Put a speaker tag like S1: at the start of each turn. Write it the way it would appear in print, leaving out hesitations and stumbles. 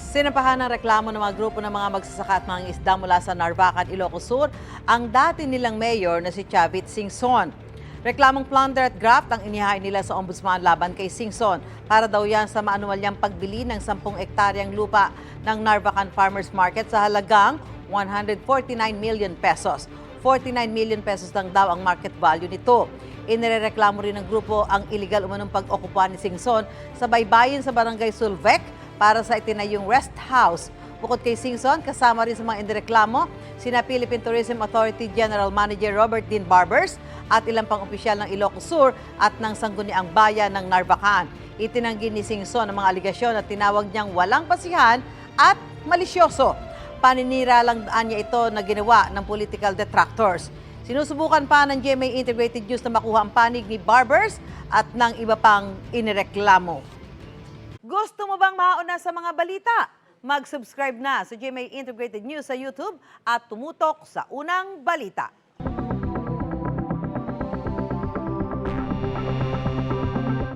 S1: Sinampahan ng reklamo ng mga grupo ng mga magsasaka at mga isda mula sa Narvacan, Ilocos Sur ang dati nilang mayor na si Chavit Singson. Reklamong plunder at graft ang inihain nila sa ombudsman laban kay Singson para daw yan sa maanuwalyang pagbili ng 10 ektaryang lupa ng Narvacan Farmers Market sa halagang 149 million pesos. 49 million pesos lang daw ang market value nito. Inirereklamo rin ng grupo ang iligal umanong pag-okupa ni Singson sa baybayin sa barangay Sulvec para sa itinayong rest house. Bukod kay Singson, kasama rin sa mga indireklamo sina Philippine Tourism Authority General Manager Robert Dean Barbers at ilang pang opisyal ng Ilocos Sur at ng Sangguniang Bayan ng Narvacan. Itinanggi ni Singson ang mga aligasyon at tinawag niyang walang basihan at malisyoso. Paninira lang niya ito na ginawa ng political detractors. Sinusubukan pa ng GMA Integrated News na makuha ang panig ni Barbers at ng iba pang inireklamo. Gusto mo bang mauna sa mga balita? Mag-subscribe na sa GMA Integrated News sa YouTube at tumutok sa unang balita.